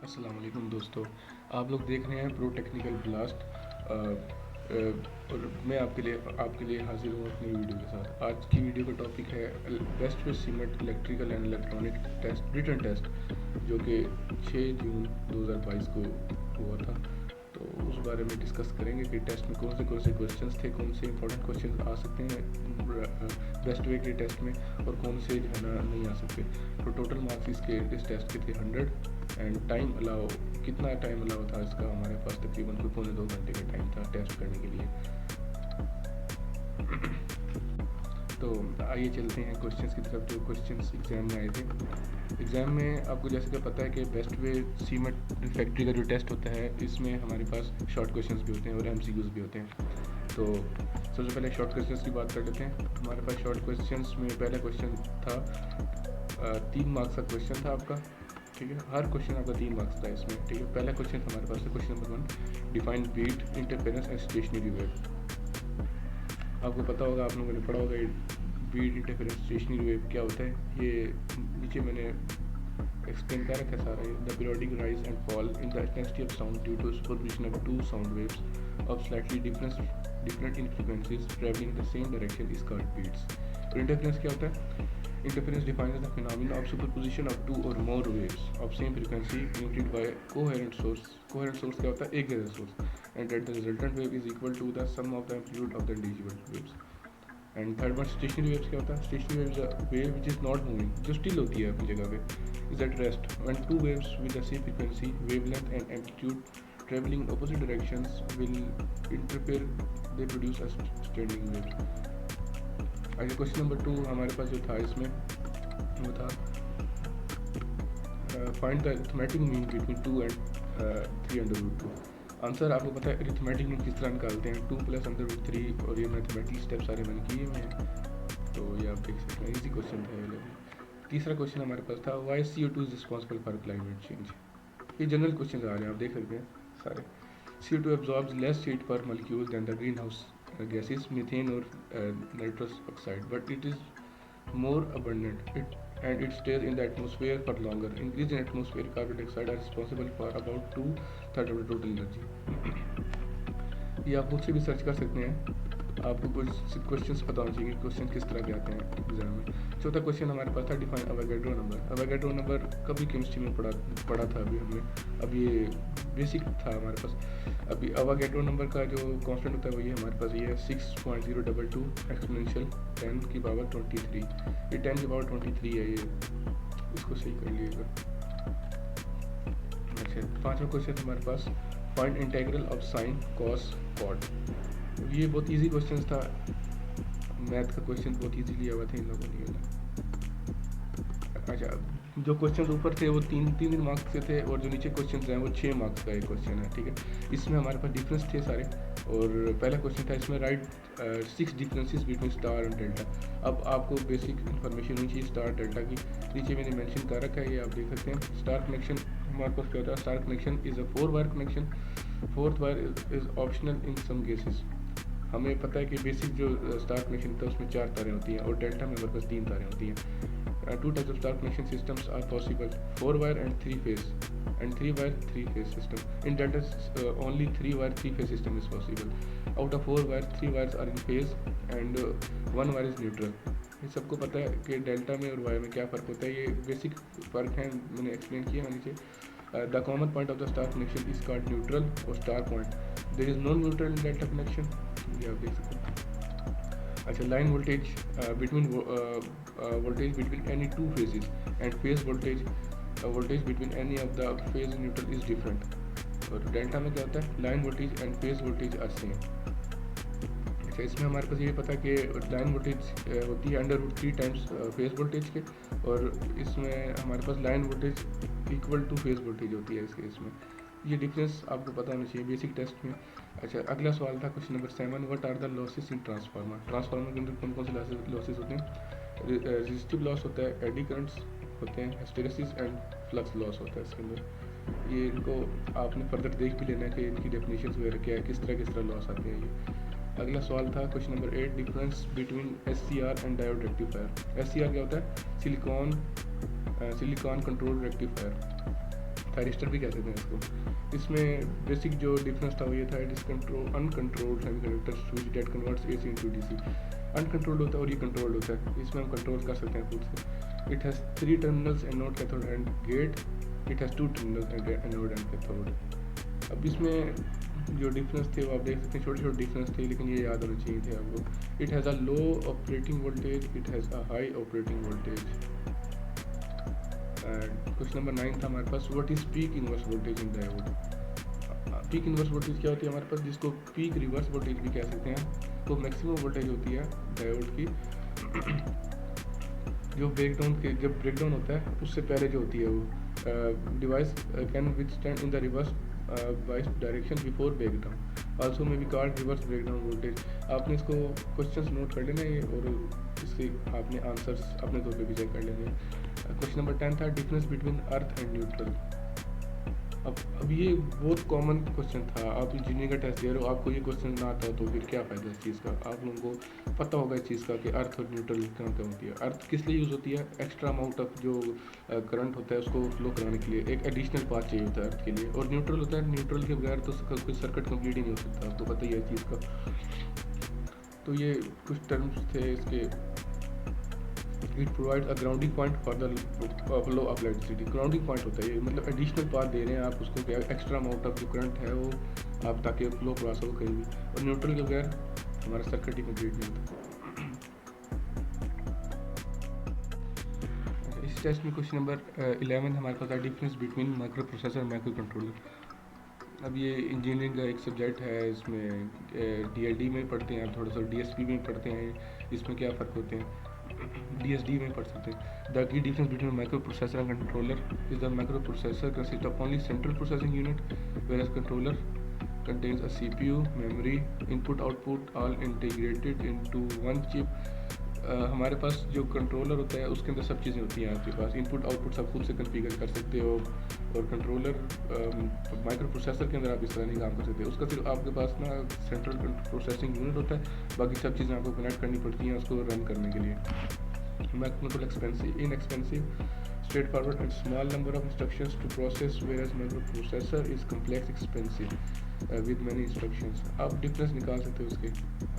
अस्सलाम वालेकुम दोस्तों, आप लोग देख रहे हैं प्रो टेक्निकल ब्लास्ट। और मैं आपके लिए हाजिर हूँ अपनी वीडियो के साथ। आज की वीडियो का टॉपिक है best way cement electrical and electronic test written test, जो कि 6 जून 2022 को हुआ था। तो उस बारे में डिस्कस करेंगे कि टेस्ट में कौन से क्वेश्चंस थे, कौन से इंपॉर्टेंट क्वेश्चंस आ सकते हैं बेस्ट वे के टेस्ट में, और कौन से जो है ना नहीं आ सकते। तो टोटल मार्क्स इस टेस्ट के थे 100। एंड टाइम अलाउ, कितना टाइम अलाउ था इसका, हमारे पास तकरीबन कोई 1.25 घंटे का टाइम था टेस्ट करने के लिए। तो आइए चलते हैं क्वेश्चंस की तरफ, जो क्वेश्चंस एग्ज़ाम में आए थे। एग्ज़ाम में आपको जैसे कि पता है कि बेस्ट वे सीमेंट फैक्ट्री का जो टेस्ट होता है, इसमें हमारे पास शॉर्ट क्वेश्चंस भी होते हैं और एमसीक्यूज़ भी होते हैं। तो सबसे पहले शॉर्ट क्वेश्चंस की बात कर लेते हैं। हमारे पास शॉर्ट क्वेश्चंस में पहला क्वेश्चन था 3 मार्क्स का क्वेश्चन था आपका, ठीक है। हर क्वेश्चन आपका 3 मार्क्स था इसमें, ठीक है। पहला क्वेश्चन हमारे पास है question number 1, define beat interference and stationary wave. आपको पता होगा, आप लोगों ने पढ़ा होगा बीट इंटरफेरेंस स्टेशनरी वेव क्या होता है। ये नीचे मैंने एक्सप्लेन कर रखा है सारा। The periodic rise and fall in the intensity of sound due to superposition of two sound waves of slightly different in frequencies travelling in the same direction is called beats. और interference क्या होता है? Interference defines the phenomenon of superposition of two or more waves of same frequency emitted by coherent source. Coherent source क्या होता है? एक जैसा source. And that the resultant wave is equal to the sum of the amplitude of the individual waves. And third one, stationary waves क्या होता है? Stationary waves is a wave which is not moving, जो still होती है अपनी जगह पे, is at rest. When two waves with the same frequency, wavelength and amplitude traveling in opposite directions will interfere, they produce a standing wave. आगे question number 2 हमारे पास जो था इसमें, वो था find the arithmetic mean between 2 and 3 under root 2। Answer आपको पता है अरिथमेटिक मीन किस तरह निकालते हैं, 2 प्लस अंडर रूट 3, और ये मैथमेटिकल स्टेप सारे मैंने किए हुए हैं, तो ये आप देख सकते हैं। इजी क्वेश्चन था ये। तीसरा क्वेश्चन हमारे पास था why CO2 is responsible for climate change. ये जनरल क्वेश्चन आ रहे हैं, आप देख सकते हैं सारे। CO2 absorbs less heat per molecule than the greenhouse gases methane or nitrous oxide, but it is more abundant and it stays in the atmosphere for longer. Increase in atmospheric carbon dioxide are responsible for about 2/3 of the total energy. ये आप खुद से भी search कर सकते हैं, आपको कुछ क्वेश्चंस पता होना चाहिए कि क्वेश्चन किस तरह के आते हैं एग्जाम में। चौथा क्वेश्चन हमारे पास था define Avogadro number. Avogadro number कभी केमिस्ट्री में पढ़ा था अभी हमने, अब ये बेसिक था हमारे पास। अभी अवोगाड्रो नंबर का जो कांस्टेंट होता है वो ये हमारे पास ये है 6.022 एक्सपोनेंशियल 10 की पावर 23। ये 10 की पावर 23 है, ये इसको सही कर लीजिएगा। अच्छा, पाँचवा क्वेश्चन हमारे पास find integral of sine cos cot. ये बहुत इजी क्वेश्चन था, मैथ का क्वेश्चन बहुत इजीली आया था इन लोगों ने। अच्छा, जो क्वेश्चन ऊपर थे वो तीन मार्क्स के थे, और जो नीचे क्वेश्चन हैं वो 6 मार्क्स का एक क्वेश्चन है, ठीक है। इसमें हमारे पास डिफरेंस थे सारे, और पहला क्वेश्चन था इसमें right 6 differences between star and delta. अब आपको बेसिक इन्फॉर्मेशन होनी चाहिए स्टार डेल्टा की। नीचे मैंने मेंशन कर रखा है, ये आप देख सकते हैं। स्टार कनेक्शन हमारे पास क्या होता है? स्टार कनेक्शन इज़ अ 4-वायर connection. 4th wire is optional in some cases. हमें पता है कि बेसिक जो स्टार कनेक्शन होता है उसमें 4 तारें होती हैं, और डेल्टा में हमारे पास 3 तारें होती हैं। 2 types of star connection systems are possible: 4-wire and 3-phase, and 3-wire 3-phase system. In delta, only 3-wire 3-phase system is possible. Out of 4 wires, 3 wires are in phase and 1 wire is neutral. ये सबको पता है कि delta में और wire में क्या फ़र्क होता है, ये बेसिक फ़र्क है, मैंने एक्सप्लेन किया है नीचे। The common point of the star connection is called neutral और star point. There is no neutral in delta connection, ये आप देख सकते हैं। अच्छा, line voltage between voltage between any two phases, and phase voltage between any of the phase neutral is different. और delta में क्या होता है? Line voltage and phase voltage are same. अच्छा, इसमें हमारे पास ये पता है कि लाइन वोल्टेज होती है √3 टाइम्स फेज वोल्टेज के, और इसमें हमारे पास line voltage equal to phase voltage होती है इस केस में। ये डिफरेंस आपको पता होना चाहिए बेसिक टेस्ट में। अच्छा, अगला सवाल था question number 7, what are the losses in transformer. Transformer के अंदर कौन से लॉसेस होते हैं? रेजिस्टिव लॉस होता है, एडी करंट्स होते हैं, हिस्टेरेसिस एंड फ्लक्स लॉस होता है इसके अंदर। ये इनको आपने फर्दर देख भी लेना है कि इनकी डेफिनेशन वगैरह क्या है, किस तरह लॉस आते हैं ये। अगला सवाल था question number 8, difference between SCR and diode rectifier. SCR क्या होता है? Silicon control rectifier. थायरिस्टर भी कह सकते हैं इसको। इसमें बेसिक जो डिफरेंस था वो ये था, it is uncontrolled semiconductor switch that converts AC into DC. Uncontrolled होता है और ये कंट्रोल्ड होता है, इसमें हम कंट्रोल कर सकते हैं खुद से। It has 3 terminals, anode, cathode and gate. It has 2 terminals, anode and cathode. अब इसमें जो डिफरेंस थे वो आप देख सकते हैं, छोटे छोटे डिफरेंस थे, लेकिन ये याद होना चाहिए थे आपको। It has a low operating voltage, it has a high operating voltage. And question number 9 था हमारे पास, what is peak inverse voltage in diode. Peak inverse voltage क्या होती है हमारे पास, जिसको पीक रिवर्स वोल्टेज भी कह सकते हैं। तो मैक्सिमम वोल्टेज होती है डायोड की जो जब ब्रेकडाउन होता है उससे पहले जो होती है वो device can withstand in the reverse bias direction before breakdown, also may be called reverse breakdown voltage. आपने इसको क्वेश्चंस नोट कर लेना है और इसके आपने आंसर्स अपने तौर पे भी चेक कर लेंगे। क्वेश्चन नंबर 10 था, difference between earth and neutral. अब ये बहुत कॉमन क्वेश्चन था, आप इंजीनियरिंग का टेस्ट दे रहे हो, आपको ये क्वेश्चन ना आता तो फिर क्या फ़ायदा इस चीज़ का। आप लोगों को पता होगा इस चीज़ का कि अर्थ और न्यूट्रल कहाँ कहाँ होती है। अर्थ किस लिए यूज़ होती है, एक्स्ट्रा अमाउंट ऑफ जो करंट होता है उसको फ्लो कराने के लिए, एक एडिशनल पाथ चाहिए होता है अर्थ के लिए। और न्यूट्रल होता है, न्यूट्रल के बगैर तो कोई सर्किट कंप्लीट ही नहीं हो सकता, आपको पता ही है इस चीज़ का। तो ये कुछ टर्म्स थे इसके। It provides a grounding point for the flow of electricity. Grounding point होता है ये, मतलब एडिशनल पाथ दे रहे हैं आप उसको, क्या एक्स्ट्रा अमाउंट ऑफ जो करंट है वो आप ताकि फ्लो क्रॉस हो कहीं भी। और न्यूट्रल के बगैर हमारा सर्किट ही कंप्लीट नहीं होता। इस टेस्ट में क्वेश्चन नंबर 11 हमारे पास है, डिफरेंस बिटवीन माइक्रो प्रोसेसर और माइक्रो कंट्रोलर। अब ये इंजीनियरिंग का एक सब्जेक्ट है, इसमें DLD में पढ़ते हैं आप, थोड़ा सा DSP में पढ़ते हैं, इसमें क्या फ़र्क होते हैं, DSD में पढ़ सकते हैं। The key difference between micro processor and controller is the microprocessor consist of only central processing unit, whereas controller contains a CPU, memory, input output all integrated into one chip। हमारे पास जो controller होता है उसके अंदर सब चीज़ें होती हैं आपके पास, इनपुट आउटपुट सब खुद से कन्फिगर कर सकते हो। और कंट्रोलर माइक्रो प्रोसेसर के अंदर आप इस तरह नहीं काम कर सकते, उसका सिर्फ आपके पास ना सेंट्रल प्रोसेसिंग यूनिट होता है, बाकी सब चीज़ें आपको कनेक्ट करनी पड़ती हैं उसको रन करने के लिए। Mechanical expensive, inexpensive, straightforward and small number of instructions to process, whereas microprocessor is complex, expensive with many instructions। आप डिफरेंस निकाल सकते हो उसके,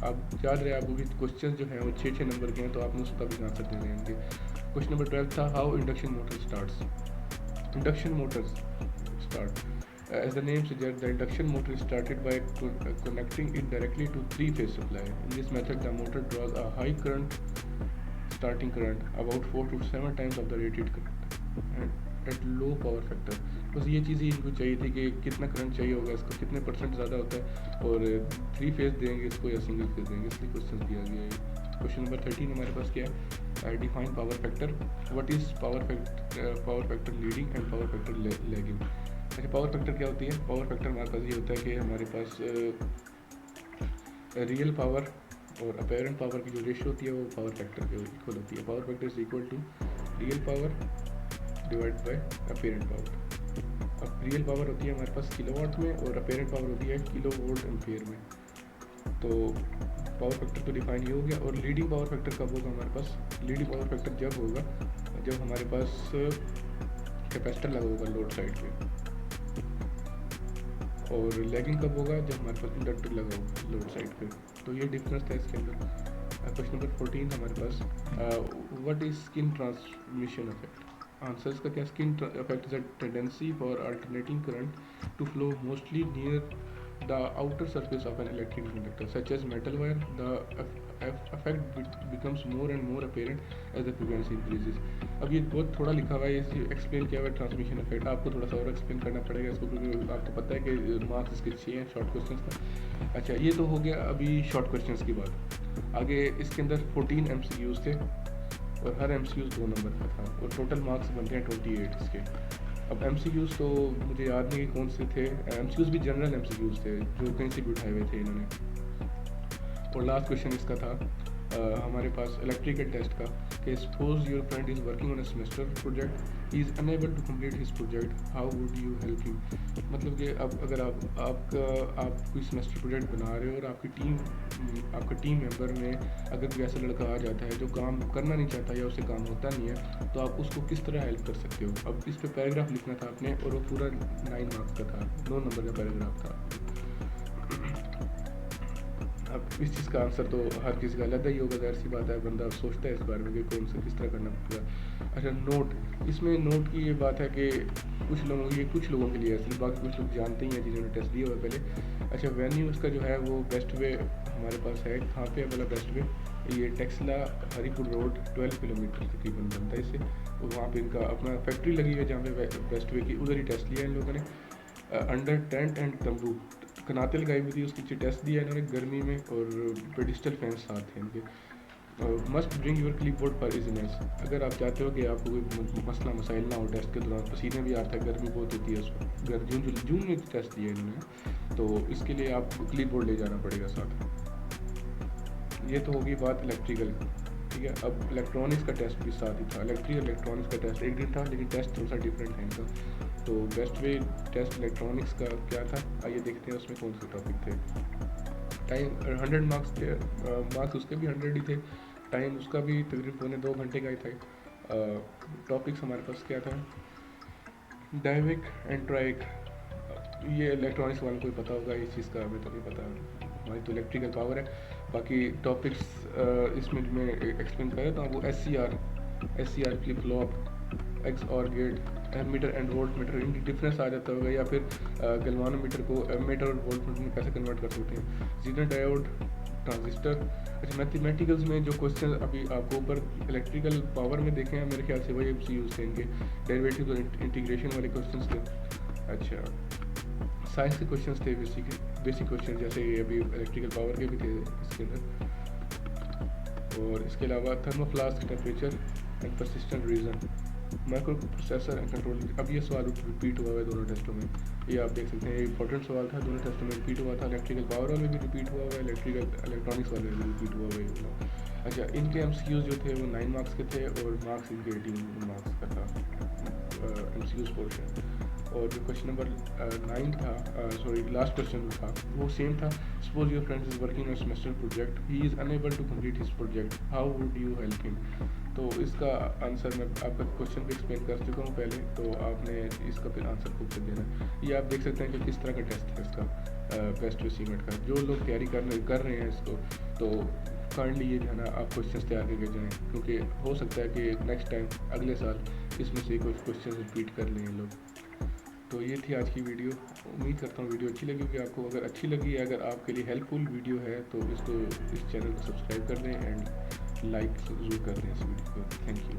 आप याद रहे आपको कि क्वेश्चन जो हैं वो 6-6 नंबर के हैं, तो आपने उसका भी आंसर देने होंगे। क्वेश्चन नंबर 12 था, how induction motor starts. Induction Motors start as the name suggests, the induction motor is started by connecting it directly to 3-phase supply. In this method, the motor draws a high current, starting current about 4 to 7 times of the rated current and at low power factor। बस ये चीज़ ही इनको चाहिए थी कि कितना current चाहिए होगा इसको, कितने परसेंट ज़्यादा होता है, और 3 फेज देंगे इसको या सिंगल फेज देंगे, इसलिए क्वेश्चन दिया गया है। क्वेश्चन नंबर 13 हमारे पास क्या है, define power factor. What is power factor leading and power factor lagging. अच्छा, पावर फैक्टर क्या होती है, पावर फैक्टर हमारे पास ये होता है कि हमारे पास रियल पावर और अपेरेंट पावर की जो रेशियो होती है वो पावर फैक्टर के इक्वल होती है। Power factor is equal to real power divide by apparent power. अब रियल पावर होती है हमारे पास किलोवाट में और अपेरेंट पावर होती है किलोवोल्ट एम्पियर में। तो पावर फैक्टर तो डिफाइन ये हो गया। और लीडिंग पावर फैक्टर कब होगा हमारे पास, लीडिंग पावर फैक्टर जब होगा जब हमारे पास कैपेसिटर लगा होगा लोड साइड पे। और लैगिंग कब होगा, जब हमारे पास इंडक्टर लगा होगा लोड साइड पे। तो ये डिफरेंस था इसके अंदर। क्वेश्चन नंबर 14 हमारे पास, what is skin transmission effect. Answers का क्या, skin effect is a tendency for alternating current to flow mostly near the outer surface of an electric conductor such as metal wire. The effect becomes more and more apparent as the frequency increases। अब ये बहुत थोड़ा लिखा हुआ है, ये explain किया हुआ है ट्रांसमिशन इफेक्ट, आपको थोड़ा सा और एक्सप्लेन करना पड़ेगा इसको, क्योंकि आपको पता है कि मार्क्स इसके 6 हैं शॉर्ट क्वेश्चंस का। अच्छा, ये तो हो गया अभी शॉर्ट क्वेश्चंस की बात। आगे इसके अंदर 14 MCQs थे और हर MCQs 2 नंबर का था और टोटल मार्क्स बनते हैं 28 इसके। अब MCQs तो मुझे याद नहीं कि कौन से थे, MCQs भी जनरल MCQs थे जो कहीं से भी उठाए हुए थे इन्होंने। और लास्ट क्वेश्चन इसका था हमारे पास इलेक्ट्रिकल टेस्ट का कि suppose your friend is working on a semester project he is unable to complete his project, how would you help him. मतलब कि अब अगर आप कोई सेमेस्टर प्रोजेक्ट बना रहे हो और आपका टीम मेंबर में अगर कोई ऐसा लड़का आ जाता है जो काम करना नहीं चाहता या उससे काम होता नहीं है, तो आप उसको किस तरह हेल्प कर सकते हो। अब इस पर पैराग्राफ लिखना था आपने और वो पूरा 9 मार्क्स का था, 9 नंबर का पैराग्राफ था। अब इस चीज़ का आंसर तो हर किसी का अलग ही होगा, ज़ाहिर सी बात है, बंदा सोचता है इस बारे में कि कौन सा किस तरह करना पड़ेगा। अच्छा, नोट, इसमें नोट की ये बात है कि कुछ लोगों के लिए है, सिर्फ बाकी कुछ लोग जानते ही हैं जिन्होंने टेस्ट दिया हुआ पहले। अच्छा, वेन्यू उसका जो है वो बेस्ट वे हमारे पास है, कहाँ पे है वाला बेस्ट वे, ये टेक्सला हरीपुर रोड 12 किलोमीटर तकरीबन बनता है इससे। और वहाँ पे इनका अपना फैक्ट्री लगी है जहाँ पे बेस्ट वे की उधर ही टेस्ट लिया इन लोगों ने। अंडर टेंट एंड तंबू कनाते लगाई हुई थी, उसके नीचे टेस्ट दिया इन्होंने गर्मी में, और पेडिस्टल फैंस साथ हैं इनके। Must bring your clipboard for easiness, अगर आप चाहते हो कि आपको कोई मसला मसाइल ना हो टेस्ट के दौरान, पसीने भी आता है, गर्मी बहुत होती है, उसको जून में टेस्ट दिया इन्होंने, तो इसके लिए आपको क्लिप बोर्ड ले जाना पड़ेगा साथ। ये तो होगी बात इलेक्ट्रिकल, ठीक है। अब इलेक्ट्रॉनिक्स का टेस्ट भी साथ ही था, इलेक्ट्रॉनिक्स का टेस्ट एक दिन था, लेकिन टेस्ट थोड़ा सा डिफरेंट है इनका। तो बेस्ट वे टेस्ट इलेक्ट्रॉनिक्स का क्या था, आइए देखते हैं उसमें कौन से टॉपिक थे। टाइम 100 मार्क्स थे, मार्क्स उसके भी 100 ही थे, टाइम उसका भी तकरीबन पौने 2 घंटे का ही था। टॉपिक्स हमारे पास क्या था, डाइविक एंड ट्राइक, ये इलेक्ट्रॉनिक्स वालों को ही पता होगा, इस चीज़ का हमें तो नहीं पता, हमारी तो इलेक्ट्रिकल पावर है। बाकी टॉपिक्स इसमें मैं एक्सप्लेन कर देता हूँ। वो S C R flip flop, X or gate, ammeter and voltmeter, इनकी डिफरेंस आ जाता होगा, या फिर गैल्वानोमीटर को एमीटर और वोल्ट मीटर में कैसे कन्वर्ट कर सकते हैं। Jitter diode, transistor. अच्छा, मैथमेटिकल्स में जो क्वेश्चन अभी आपको ऊपर इलेक्ट्रिकल पावर में देखे हैं, मेरे ख्याल से वही MCQs थे इनके, डेरिवेटिव और इंटीग्रेशन वाले क्वेश्चन थे। अच्छा, साइंस के क्वेश्चन थे, बेसिक क्वेश्चन, जैसे अभी इलेक्ट्रिकल पावर के भी थे इसके अंदर। और इसके अलावा thermoflask, temperature and persistent region, micro processor and control. अब ये सवाल रिपीट हुआ है दोनों टेस्टों में, ये आप देख सकते हैं, ये इंपॉर्टेंट सवाल था, दोनों टेस्टों में रिपीट हुआ था। इलेक्ट्रिकल पावर वाले भी रिपीट हुआ है, इलेक्ट्रॉनिक्स वाले भी रिपीट हुआ है। अच्छा, इनके MCQs जो थे वो 9 मार्क्स के थे, और मार्क्स इनके 18 मार्क्स का था MCQs पोर्शन। और जो क्वेश्चन नंबर 9 था, सॉरी लास्ट क्वेश्चन था, वो सेम था। Suppose your friend is working on semester project, he is unable to complete his project, how would you help him. तो इसका आंसर मैं आपका क्वेश्चन भी एक्सप्लेन कर चुका हूँ पहले, तो आपने इसका फिर आंसर खुद से देना। ये आप देख सकते हैं कि किस तरह का टेस्ट है इसका, बेस्ट वे सीमेंट का। जो लोग तैयारी कर रहे हैं इसको, तो काइंडली ये जो है ना आप क्वेश्चन तैयार करके जाएँ, क्योंकि हो सकता है कि नेक्स्ट टाइम अगले साल इसमें से कुछ क्वेश्चन रिपीट कर लें लोग। तो ये थी आज की वीडियो, उम्मीद करता हूँ वीडियो अच्छी लगी होगी आपको। अगर अच्छी लगी, अगर आपके लिए हेल्पफुल वीडियो है, तो इस चैनल को सब्सक्राइब कर दें एंड लाइक ज़रूर कर दें इस वीडियो को। Thank you.